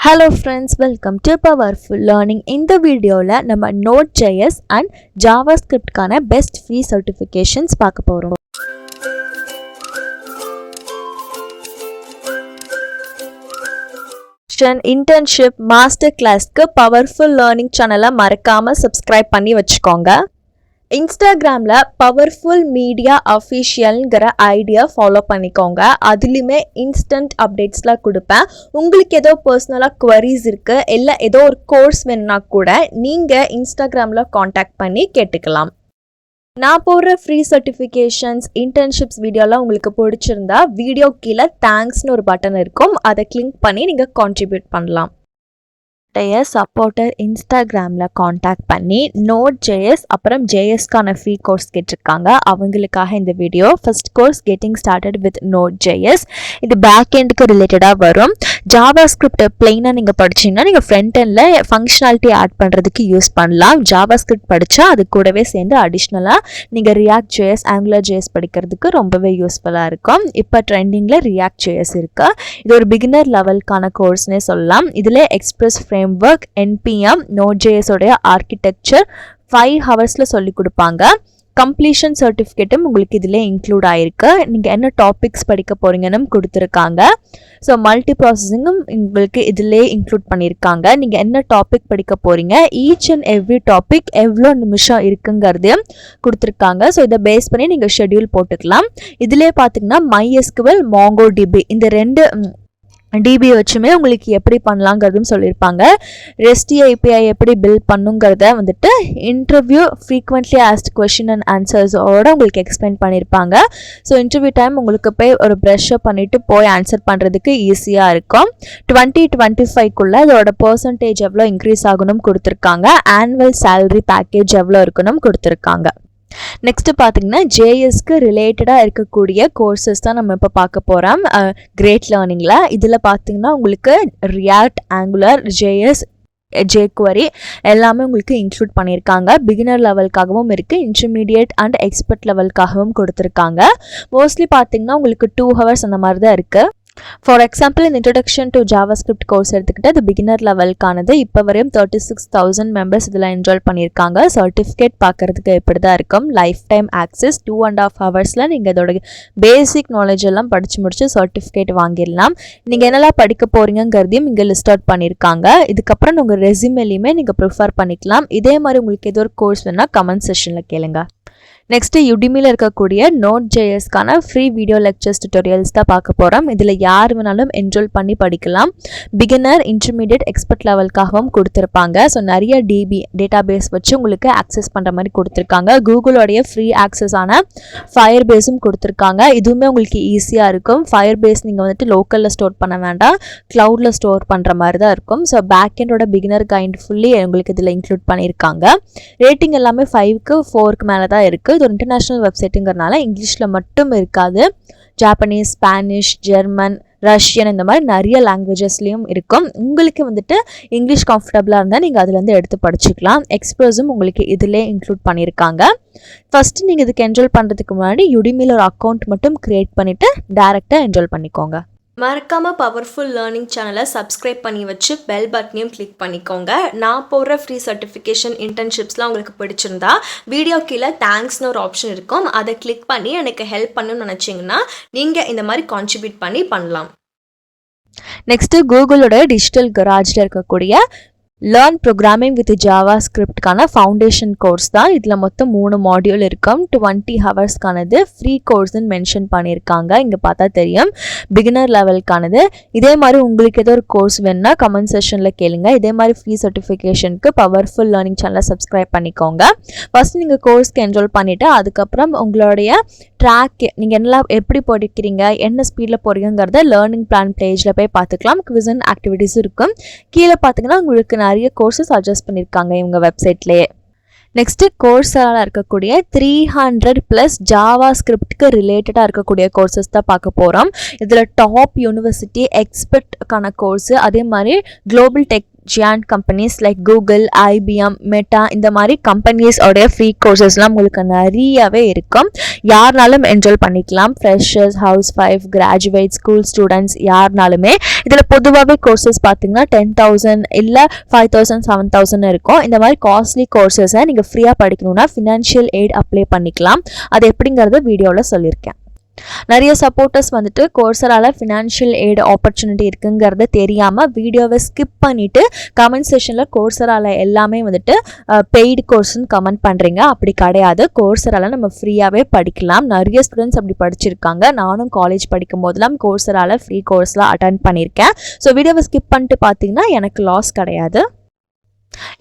Hello friends, welcome to Powerful Learning. In the video la nama Nodejs and JavaScript kana best free certifications paaka porom. Internship master class ku Powerful Learning channel marakama subscribe panni vechukonga. இன்ஸ்டாகிராமில் powerful media அஃபிஷியல்ங்கிற idea follow பண்ணிக்கோங்க. அதுலேயுமே instant அப்டேட்ஸ்லாம் கொடுப்பேன். உங்களுக்கு ஏதோ பர்சனலாக queries இருக்குது இல்லை ஏதோ ஒரு கோர்ஸ் வேணுன்னா கூட நீங்கள் இன்ஸ்டாகிராமில் காண்டாக்ட் பண்ணி கேட்டுக்கலாம். நான் போடுற ஃப்ரீ சர்டிஃபிகேஷன்ஸ் இன்டர்ன்ஷிப்ஸ் வீடியோலாம் உங்களுக்கு பிடிச்சிருந்தா வீடியோ கீழே தேங்க்ஸ்னு ஒரு பட்டன் இருக்கும். அதை கிளிக் பண்ணி நீங்கள் கான்ட்ரிபியூட் பண்ணலாம். சப்போர்ட்டர் இன்ஸ்டாகிராமில் காண்டாக்ட் பண்ணி Nodejs அப்புறம் ஜேஎஸ்க்கான ஃப்ரீ கோர்ஸ் கேட்டிருக்காங்க. அவங்களுக்காக இந்த video. First course getting started with Nodejs. இது பேக் எண்டுக்கு ரிலேட்டடாக வரும். JavaScript பிளெயினாக நீங்கள் படிச்சிங்கன்னா நீங்கள் ஃப்ரண்ட் எண்டில் ஃபங்க்ஷனாலிட்டி ஆட் பண்ணுறதுக்கு யூஸ் பண்ணலாம். JavaScript படித்தா அது கூடவே சேர்ந்து அடிஷ்னலாக நீங்கள் React.js, AngularJS படிக்கிறதுக்கு ரொம்பவே யூஸ்ஃபுல்லாக இருக்கும். இப்போ ட்ரெண்டிங்கில் React.js இருக்குது. இது ஒரு பிகினர் லெவலுக்கான கோர்ஸ்னே சொல்லலாம். இதில் எக்ஸ்பிரஸ் framework, NPM, Node.js உடைய ஆர்கிடெக்சர் 5 ஹவர்ஸில் சொல்லி கொடுப்பாங்க. கம்ப்ளீஷன் சர்டிஃபிகேட்டும் உங்களுக்கு இதில் இன்க்ளூட் ஆகிருக்கு. நீங்கள் என்ன டாபிக்ஸ் படிக்க போகிறீங்கன்னு கொடுத்துருக்காங்க. ஸோ மல்டி ப்ராசஸிங்கும் உங்களுக்கு இதிலே இன்க்ளூட் பண்ணியிருக்காங்க. நீங்கள் என்ன டாபிக் படிக்க போகிறீங்க, ஈச் அண்ட் எவ்ரி டாபிக் எவ்வளோ நிமிஷம் இருக்குங்கிறதையும் கொடுத்துருக்காங்க. ஸோ இதை பேஸ் பண்ணி நீங்கள் ஷெட்யூல் போட்டுக்கலாம். இதிலே பார்த்தீங்கன்னா MySQL, MongoDB இந்த 2 டிபி வச்சுமே உங்களுக்கு எப்படி பண்ணலாங்கிறதும் சொல்லியிருப்பாங்க. REST API எப்படி பில்ட் பண்ணுங்கிறத வந்துட்டு interview frequently asked question and ஆன்சர்ஸோட உங்களுக்கு எக்ஸ்பிளைன் பண்ணியிருப்பாங்க. ஸோ இன்டர்வியூ டைம் உங்களுக்கு போய் ஒரு ப்ரெஷ்ஷப் பண்ணிவிட்டு போய் ஆன்சர் பண்ணுறதுக்கு ஈஸியாக இருக்கும். 2025 அதோட பர்சன்டேஜ் எவ்வளோ இன்க்ரீஸ் ஆகணும் கொடுத்துருக்காங்க. ஆனுவல் சேலரி பேக்கேஜ் எவ்வளோ இருக்கணும் கொடுத்துருக்காங்க. நெக்ஸ்ட் பார்த்தீங்கன்னா ஜேஎஸ்க்கு ரிலேட்டடாக இருக்கக்கூடிய கோர்சஸ் தான் நம்ம இப்போ பார்க்க போகிறோம் கிரேட் லேர்னிங்கில். இதில் பார்த்தீங்கன்னா உங்களுக்கு React, Angular, JS, jQuery எல்லாமே உங்களுக்கு இன்க்ளூட் பண்ணியிருக்காங்க. பிகினர் லெவலுக்காகவும் இருக்குது, இன்டர்மீடியேட் அண்ட் எக்ஸ்பர்ட் லெவலுக்காகவும் கொடுத்துருக்காங்க. மோஸ்ட்லி பார்த்தீங்கன்னா உங்களுக்கு 2 ஹவர்ஸ் அந்த மாதிரி தான் இருக்குது. ஃபார் எக்ஸாம்பிள் இந்த இன்ட்ரடக்ஷன் டு ஜாவாஸ்கிரிப்ட் கோர்ஸ் எடுத்துக்கிட்டு அது பிகினர் லெவலுக்கானது. இப்போ வரையும் 36,000 மெம்பர்ஸ் இதில் என்ரோல் பண்ணியிருக்காங்க. சர்டிஃபிகேட் பார்க்குறதுக்கு எப்படி தான் இருக்கும். லைஃப் டைம் ஆக்சஸ் 2.5 ஹவர்ஸில் நீங்கள் இதோட பேசிக் நாலேஜ் எல்லாம் படித்து முடிச்சு சர்டிஃபிகேட் வாங்கிடலாம். நீங்கள் என்னெல்லாம் படிக்க போகிறீங்கிறதையும் இங்கே லிஸ்ட் அவுட் பண்ணியிருக்காங்க. இதுக்கப்புறம் உங்கள் ரெஸ்யூமேலையுமே நீங்கள் ப்ரிஃபர் பண்ணிக்கலாம். இதே மாதிரி உங்களுக்கு ஏதோ ஒரு கோர்ஸ் வேணால் கமெண்ட் செஷனில் கேளுங்க. நெக்ஸ்ட்டு UDEMYல இருக்கக்கூடிய Nodejsக்கான ஃப்ரீ வீடியோ லெக்சர்ஸ் டியூட்டோரியல்ஸ் தான் பார்க்க போகிறோம். இதில் யார் வேணாலும் என்ரோல் பண்ணி படிக்கலாம். பிகினர், இன்டர்மீடியட், எக்ஸ்பர்ட் லெவலுக்காகவும் கொடுத்துருப்பாங்க. ஸோ நிறைய டேட்டாபேஸ் வச்சு உங்களுக்கு ஆக்சஸ் பண்ணுற மாதிரி கொடுத்துருக்காங்க. கூகுளோடைய ஃப்ரீ ஆக்சஸான ஃபயர்பேஸும் கொடுத்துருக்காங்க. இதுவுமே உங்களுக்கு ஈஸியாக இருக்கும். ஃபயர்பேஸ் நீங்கள் வந்துட்டு லோக்கலில் ஸ்டோர் பண்ண வேண்டாம், க்ளவுடில் ஸ்டோர் பண்ணுற மாதிரி தான் இருக்கும். ஸோ பேக் எண்டோட பிகினர் கைண்ட் ஃபுல்லி உங்களுக்கு இதில் இன்க்ளூட் பண்ணியிருக்காங்க. ரேட்டிங் எல்லாமே 5க்கு 4க்கு மேலே தான் இருக்குது. இது ஒரு இன்டர்நேஷ்னல் வெப்சைட்டுங்கிறனால இங்கிலீஷில் மட்டும் இருக்காது. ஜாப்பனீஸ், ஸ்பானிஷ், ஜெர்மன், ரஷ்யன் இந்த மாதிரி நிறைய லாங்குவேஜஸ்லேயும் இருக்கும். உங்களுக்கு வந்துட்டு இங்கிலீஷ் கம்ஃபர்டபுளாக இருந்தால் நீங்கள் அதுலேருந்து எடுத்து படிச்சுக்கலாம். எக்ஸ்பிரஸும் உங்களுக்கு இதிலே இன்க்ளூட் பண்ணியிருக்காங்க. ஃபஸ்ட்டு நீங்கள் இதுக்கு என்ரோல் பண்ணுறதுக்கு முன்னாடி UDEMYல ஒரு அக்கௌண்ட் மட்டும் க்ரியேட் பண்ணிவிட்டு டேரெக்டாக என்ரோல் பண்ணிக்கோங்க. மறக்காமல் பவர்ஃபுல் லேர்னிங் சேனலை சப்ஸ்கிரைப் பண்ணி வச்சு பெல் பட்டனையும் கிளிக் பண்ணிக்கோங்க. நான் போடுற ஃப்ரீ சர்டிஃபிகேஷன் இன்டர்ன்ஷிப்ஸ்லாம் உங்களுக்கு பிடிச்சிருந்தா வீடியோ கீழே தேங்க்ஸ்னு ஒரு ஆப்ஷன் இருக்கும். அதை கிளிக் பண்ணி எனக்கு ஹெல்ப் பண்ணணும்னு நினச்சிங்கன்னா நீங்கள் இந்த மாதிரி கான்ட்ரிபியூட் பண்ணலாம். நெக்ஸ்ட்டு கூகுளோட டிஜிட்டல் கராஜில் இருக்கக்கூடிய லேர்ன் ப்ரோக்ராமிங் வித் ஜாவாஸ்கிரிப்ட்கான ஃபவுண்டேஷன் கோர்ஸ் தான். இதில் மொத்தம் 3 மாடியூல் இருக்கும். 20 ஹவர்ஸ்க்கானது ஃப்ரீ கோர்ஸ்ன்னு மென்ஷன் பண்ணியிருக்காங்க. இங்கே பார்த்தா தெரியும் பிகினர் லெவலுக்கானது. இதே மாதிரி உங்களுக்கு ஏதோ ஒரு கோர்ஸ் வேணுன்னா கமெண்ட் செஷனில் கேளுங்க. இதே மாதிரி ஃப்ரீ சர்டிஃபிகேஷனுக்கு பவர்ஃபுல் லேர்னிங் சேனலை சப்ஸ்கிரைப் பண்ணிக்கோங்க. ஃபஸ்ட் நீங்கள் கோர்ஸ்க்கு என்ரோல் பண்ணிவிட்டு அதுக்கப்புறம் உங்களுடைய ட்ராக் நீங்கள் என்னெல்லாம் எப்படி படிக்கிறீங்க, என்ன ஸ்பீடில் போகிறீங்கிறத லேர்னிங் பிளான் பேஜில் போய் பார்த்துக்கலாம். குவிஸ் அண்ட் ஆக்டிவிட்டீஸும் இருக்கும். கீழே பார்த்தீங்கன்னா உங்களுக்கு நிறைய கோர்சஸ் சஜஸ்ட் பண்ணியிருக்காங்க இவங்க வெப்சைட்லேயே. நெக்ஸ்ட்டு COURSERAல இருக்கக்கூடிய 300+ ஜாவாஸ்கிரிப்ட்க்கு ரிலேட்டடாக இருக்கக்கூடிய கோர்சஸ் தான் பார்க்க போகிறோம். இதில் டாப் யூனிவர்சிட்டி எக்ஸ்பர்ட்கான கோர்ஸு, அதே மாதிரி global tech giant companies like Google, IBM, Meta இந்த மாதிரி கம்பெனிஸ் உடைய ஃப்ரீ கோர்சஸ்லாம் உங்களுக்கு நிறையவே இருக்கும். யாருனாலும் என்ஜாய் பண்ணிக்கலாம். Freshers, housewife, graduate, school students யாருனாலுமே. இதில் பொதுவாகவே கோர்சஸ் பார்த்தீங்கன்னா 10,000 இல்லை 5,000 7,000 இருக்கும். இந்த மாதிரி காஸ்ட்லி கோர்சஸை நீங்கள் ஃப்ரீயாக படிக்கணும்னா ஃபினான்ஷியல் எய்ட் அப்ளை பண்ணிக்கலாம். அது எப்படிங்கிறத வீடியோவில் சொல்லியிருக்கேன். நிறைய சப்போர்ட்டர்ஸ் வந்துட்டு கோர்சரால ஃபினான்ஷியல் எய்ட் ஆப்பர்ச்சுனிட்டி இருக்குங்கிறத தெரியாமல் வீடியோவை ஸ்கிப் பண்ணிவிட்டு கமெண்ட் செஷனில் கோர்சரால எல்லாமே வந்துட்டு பெய்டு கோர்ஸ்ன்னு கமெண்ட் பண்ணுறீங்க. அப்படி கிடையாது. கோர்சரால நம்ம ஃப்ரீயாகவே படிக்கலாம். நிறைய ஸ்டூடெண்ட்ஸ் அப்படி படிச்சிருக்காங்க. நானும் காலேஜ் படிக்கும் போதெல்லாம் கோர்சரால ஃப்ரீ கோர்ஸ்லாம் அட்டென்ட் பண்ணியிருக்கேன். ஸோ வீடியோவை ஸ்கிப் பண்ணிட்டு பார்த்தீங்கன்னா எனக்கு லாஸ் கிடையாது.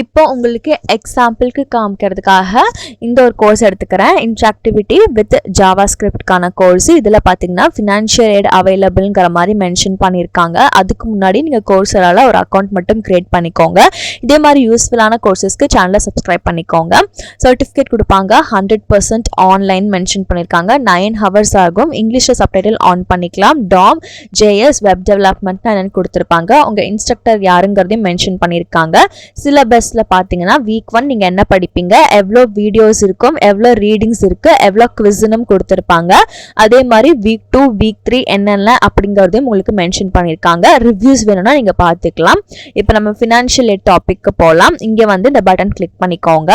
இப்போ உங்களுக்கு எக்ஸாம்பிளுக்கு காமிக்கிறதுக்காக இந்த ஒரு கோர்ஸ் எடுத்துக்கிறேன். இன்ட்ராக்டிவிட்டி வித் ஜாவாஸ்கிரிப்ட்கான கோர்ஸ். இதில் பார்த்தீங்கன்னா ஃபினான்ஷியல் எய்ட் அவைலபிள்ங்கிற மாதிரி மென்ஷன் பண்ணியிருக்காங்க. அதுக்கு முன்னாடி நீங்கள் கோர்ஸரால் ஒரு அக்கௌண்ட் மட்டும் க்ரியேட் பண்ணிக்கோங்க. இதே மாதிரி யூஸ்ஃபுல்லான கோர்சஸ்க்கு சேனலை சப்ஸ்கிரைப் பண்ணிக்கோங்க. சர்டிஃபிகேட் கொடுப்பாங்க. 100% ஆன்லைன் மென்ஷன் பண்ணியிருக்காங்க. 9 hours ஆகும். இங்கிலீஷில் சப்டைட்டில் ஆன் பண்ணிக்கலாம். டாம், JS, வெப் டெவலப்மெண்ட் என்னென்னு கொடுத்துருப்பாங்க. உங்கள் இன்ஸ்ட்ரக்டர் யாருங்கிறதையும் மென்ஷன் பண்ணியிருக்காங்க. சிலபஸ்ல பார்த்தீங்கன்னா வீக் 1 நீங்கள் என்ன படிப்பீங்க, எவ்வளோ வீடியோஸ் இருக்கும், எவ்வளோ ரீடிங்ஸ் இருக்குது, எவ்வளோ குவிஸும் கொடுத்துருப்பாங்க. அதே மாதிரி வீக் 2 வீக் 3 என்னென்ன அப்படிங்கிறதையும் உங்களுக்கு மென்ஷன் பண்ணியிருக்காங்க. ரிவ்யூஸ் வேணும்னா நீங்கள் பார்த்துக்கலாம். இப்போ நம்ம ஃபினான்ஷியல் எய்ட் டாபிக்கு போகலாம். இங்கே வந்து இந்த பட்டன் கிளிக் பண்ணிக்கோங்க.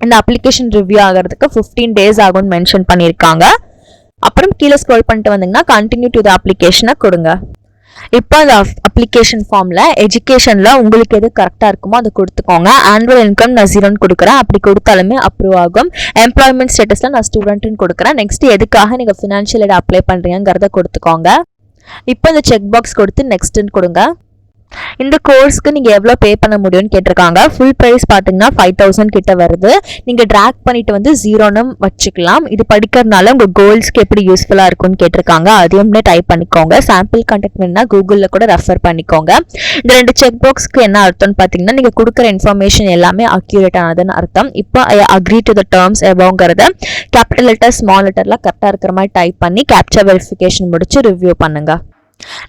இந்த அப்ளிகேஷன் ரிவ்யூ ஆகிறதுக்கு 15 days ஆகும்னு மென்ஷன் பண்ணியிருக்காங்க. அப்புறம் கீழே ஸ்க்ரோல் பண்ணிட்டு வந்தீங்கன்னா கண்டினியூ டு த அப்ளிகேஷனை கொடுங்க. இப்போ அந்த அப்ளிகேஷன் ஃபார்மில் எஜுகேஷனில் உங்களுக்கு எது கரெக்டாக இருக்குமோ அதை கொடுத்துக்கோங்க. ஆனுவல் இன்கம் நான் 0 கொடுக்குறேன். அப்படி கொடுத்தாலுமே அப்ரூவ் ஆகும். எம்ப்ளாய்மெண்ட் ஸ்டேட்டஸில் நான் ஸ்டூடெண்ட்னு கொடுக்குறேன். நெக்ஸ்ட் எதுக்காக நீங்கள் ஃபினான்ஷியல் எய்ட் அப்ளை பண்ணுறீங்கிறத கொடுத்துக்கோங்க. இப்போ இந்த செக் பாக்ஸ் கொடுத்து நெக்ஸ்ட்டுன்னு கொடுங்க. இந்த கோர்ஸ்க்கு நீங்கள் எவ்வளோ பே பண்ண முடியும்னு கேட்டிருக்காங்க. ஃபுல் ப்ரைஸ் பார்த்தீங்கன்னா 5,000 கிட்ட வருது. நீங்கள் ட்ராக் பண்ணிட்டு வந்து 0ன்னு வச்சுக்கலாம். இது படிக்கிறதுனால உங்கள் கோல்ஸ்க்கு எப்படி யூஸ்ஃபுல்லாக இருக்கும்னு கேட்டிருக்காங்க. அதையும் டைப் பண்ணிக்கோங்க. சாம்பிள் கண்டெக்ட் வேணுன்னா கூகுளில் கூட ரெஃபர் பண்ணிக்கோங்க. இந்த 2 செக் பாக்ஸ்க்கு என்ன அர்த்தம்னு பார்த்தீங்கன்னா நீங்கள் கொடுக்குற இன்ஃபர்மேஷன் எல்லாமே அக்யூரேட் ஆனதுன்னு அர்த்தம். இப்போ அக்ரி டு த டேர்ம்ஸ் எவ்வளோங்கிறத கேபிட்டல் லெட்டர் ஸ்மால் லெட்டர்லாம் கரெக்டாக இருக்கிற மாதிரி டைப் பண்ணி கேப்சா வெரிஃபிகேஷன் முடிச்சு ரிவ்யூ பண்ணுங்க.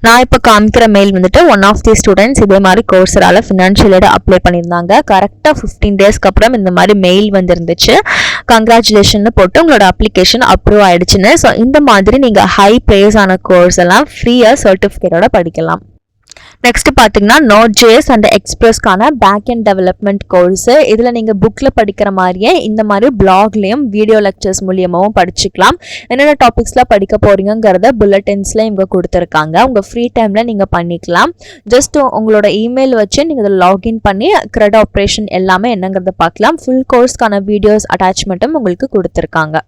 நான் இப்போ காமிக்கிற மெயில் வந்துட்டு ஒன் ஆஃப் தி ஸ்டூடெண்ட்ஸ் இதே மாதிரி கோர்ஸரால ஃபினான்ஷியல் எய்ட் அப்ளை பண்ணியிருந்தாங்க. கரெக்டாக 15 daysக்கு அப்புறம் இந்த மாதிரி மெயில் வந்துருந்துச்சு. கங்க்ராச்சுலேஷன் போட்டு உங்களோட அப்ளிகேஷன் அப்ரூவ் ஆயிடுச்சுன்னு. ஸோ இந்த மாதிரி நீங்கள் ஹை ப்ரைஸ் ஆன கோர்ஸ் எல்லாம் ஃப்ரீயாக சர்டிஃபிகேட்டோட படிக்கலாம். நெக்ஸ்ட் பார்த்தீங்கன்னா Nodejs அண்ட் எக்ஸ்பிரஸ்க்கான பேக் அண்ட் டெவலப்மெண்ட் கோர்ஸ். இதில் நீங்கள் புக்கில் படிக்கிற மாதிரியே இந்த மாதிரி பிளாக்லேயும் வீடியோ லெக்சர்ஸ் மூலியமாகவும் படிச்சுக்கலாம். என்னென்ன டாபிக்ஸ்லாம் படிக்க போகிறீங்கிறத புல்லட்டின்ஸில் இவங்க கொடுத்துருக்காங்க. உங்கள் ஃப்ரீ டைமில் நீங்கள் பண்ணிக்கலாம். ஜஸ்ட் உங்களோட இமெயில் வச்சு நீங்கள் இதில் லாகின் பண்ணி கிரெட் ஆப்ரேஷன் எல்லாமே என்னங்கிறத பார்க்கலாம். ஃபுல் கோர்ஸ்க்கான வீடியோஸ் அட்டாச்மெண்ட்டும் உங்களுக்கு கொடுத்துருக்காங்க.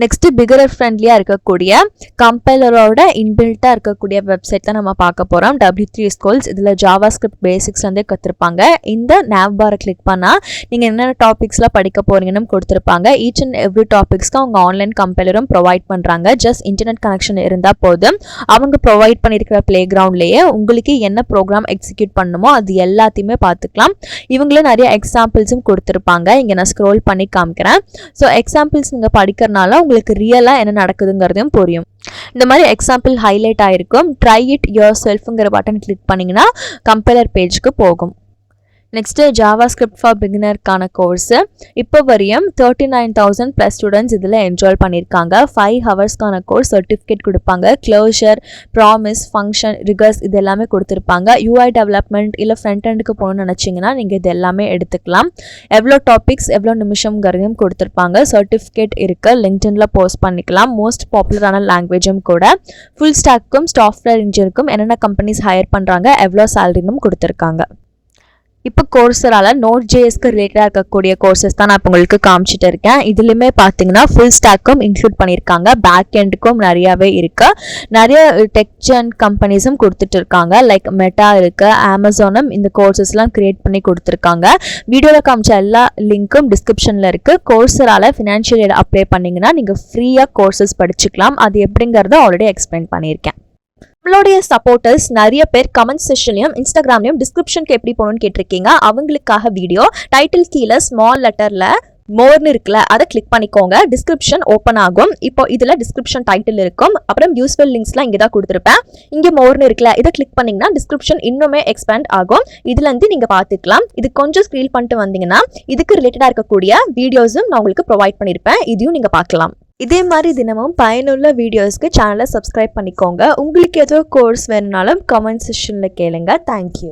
நெக்ஸ்ட் பிகரர் ஃப்ரெண்ட்லியாக இருக்கக்கூடிய கம்பைலரோட இன்பில்ட்டாக இருக்கக்கூடிய வெப்சைட் தான் நம்ம பார்க்க போகிறோம். W3 Schools. இதில் ஜாவாஸ்கிரிப்ட் பேசிக்ஸ்லேருந்தே கற்றுருப்பாங்க. இந்த nav பாரை கிளிக் பண்ணால் நீங்கள் என்னென்ன டாபிக்ஸ்லாம் படிக்க போகிறீங்கன்னு கொடுத்துருப்பாங்க. ஈச் அண்ட் எவ்ரி டாபிக்ஸ்க்கு அவங்க ஆன்லைன் கம்பைலரும் ப்ரொவைட் பண்ணுறாங்க. ஜஸ்ட் இன்டர்நெட் கனெக்ஷன் இருந்தால் போதும். அவங்க ப்ரொவைட் பண்ணியிருக்கிற ப்ளே கிரவுண்ட்லேயே உங்களுக்கு என்ன ப்ரோக்ராம் எக்ஸிக்யூட் பண்ணணுமோ அது எல்லாத்தையுமே பார்த்துக்கலாம். இவங்களே நிறைய எக்ஸாம்பிள்ஸும் கொடுத்துருப்பாங்க. இங்கே நான் ஸ்க்ரோல் பண்ணி காமிக்கிறேன். ஸோ எக்ஸாம்பிள்ஸ் நீங்கள் படிக்கிறனால உங்களுக்கு ரியலாக என்ன நடக்குதுங்கிறதையும் புரியும். இந்த மாதிரி எக்ஸாம்பிள் ஹைலைட் ஆகிருக்கும். ட்ரை இட் யுவர் செல்ஃப்ங்கிற பட்டன் கிளிக் பண்ணிங்கன்னா கம்பைலர் பேஜுக்கு போகும். நெக்ஸ்ட்டு ஜாவாஸ்கிரிப்ட் ஃபார் பிகினருக்கான கோர்ஸு. இப்போ வரையும் 39,000 + ஸ்டூடெண்ட்ஸ் இதில் என்ஜாய் பண்ணியிருக்காங்க. 5 ஹவர்ஸ்க்கான கோர்ஸ். சர்டிஃபிகேட் கொடுப்பாங்க. க்ளோஷர், ப்ராமிஸ், ஃபங்க்ஷன், ரிகர்ஸ் இது எல்லாமே கொடுத்துருப்பாங்க. UI டெவலப்மெண்ட் இல்லை ஃப்ரண்ட் எண்டுக்கு போகணும்னு நினச்சிங்கன்னா நீங்கள் இது எல்லாமே எடுத்துக்கலாம். எவ்வளோ டாபிக்ஸ் எவ்வளோ நிமிஷம்ங்கிறதையும் கொடுத்துருப்பாங்க. சர்டிஃபிகேட் இருக்குது. லிங்க்டின்ல போஸ்ட் பண்ணிக்கலாம். மோஸ்ட் பாப்புலரான லாங்குவேஜும் கூட. ஃபுல் ஸ்டாக்கும் சாஃப்ட்வேர் இன்ஜினியருக்கும் என்னென்ன கம்பெனிஸ் ஹையர் பண்ணுறாங்க, எவ்வளோ சேலரினும் கொடுத்துருக்காங்க. இப்போ கோர்ஸரால Nodejsக்கு ரிலேட்டடாக இருக்கக்கூடிய கோர்சஸ் தான் நான் இப்போ உங்களுக்கு காமிச்சிட்டு இருக்கேன். இதுலையுமே பார்த்தீங்கன்னா ஃபுல் ஸ்டாக்கும் இன்க்ளூட் பண்ணியிருக்காங்க. பேக் எண்டுக்கும் நிறையாவே இருக்குது. நிறைய டெக் அண்ட் கம்பெனிஸும் கொடுத்துட்டு இருக்காங்க. லைக் மெட்டா இருக்குது. அமேசானும் இந்த கோர்சஸ்லாம் க்ரியேட் பண்ணி கொடுத்துருக்காங்க. வீடியோவில் காமிச்ச எல்லா லிங்க்கும் டிஸ்கிரிப்ஷனில் இருக்குது. கோர்ஸரால ஃபினான்ஷியல் எய்ட் அப்ளை பண்ணிங்கன்னா நீங்கள் ஃப்ரீயாக கோர்சஸ் படிச்சுக்கலாம். அது எப்படிங்கிறத ஆல்ரெடி எக்ஸ்பிளைன் பண்ணியிருக்கேன். நம்மளுடைய சப்போர்ட்டர்ஸ் நிறைய பேர் கமெண்ட் செஷன்லையும் இன்ஸ்டாகிராம்லையும் டிஸ்கிரிப்ஷனுக்கு எப்படி போகணும்னு கேட்டிருக்கீங்க. அவங்களுக்காக வீடியோ டைட்டில் கீழே ஸ்மால் லெட்டரில் மோர்னு இருக்குல்ல அதை கிளிக் பண்ணிக்கோங்க. டிஸ்கிரிப்ஷன் ஓப்பன் ஆகும். இப்போ இதுல டிஸ்கிரிப்ஷன் டைட்டில் இருக்கும். அப்புறம் யூஸ்ஃபுல் லிங்க்ஸ்லாம் இங்கே தான் கொடுத்துருப்பேன். இங்கே மோர்னு இருக்குல்ல இதை கிளிக் பண்ணீங்கன்னா டிஸ்கிரிப்ஷன் இன்னுமே எக்ஸ்பேண்ட் ஆகும். இதுல இருந்து நீங்க பாத்துக்கலாம். இது கொஞ்சம் ஸ்க்ரீல் பண்ணிட்டு வந்தீங்கன்னா இதுக்கு ரிலேட்டடா இருக்கக்கூடிய வீடியோஸும் நான் உங்களுக்கு ப்ரொவைட் பண்ணியிருப்பேன். இதையும் நீங்க பார்க்கலாம். இதே மாதிரி தினமும் பயனுள்ள வீடியோஸ்க்கு சேனலை சப்ஸ்கிரைப் பண்ணிக்கோங்க. உங்களுக்கு ஏதோ கோர்ஸ் வேணுனாலும் கமெண்ட் செக்ஷனில் கேளுங்க. தேங்க்யூ.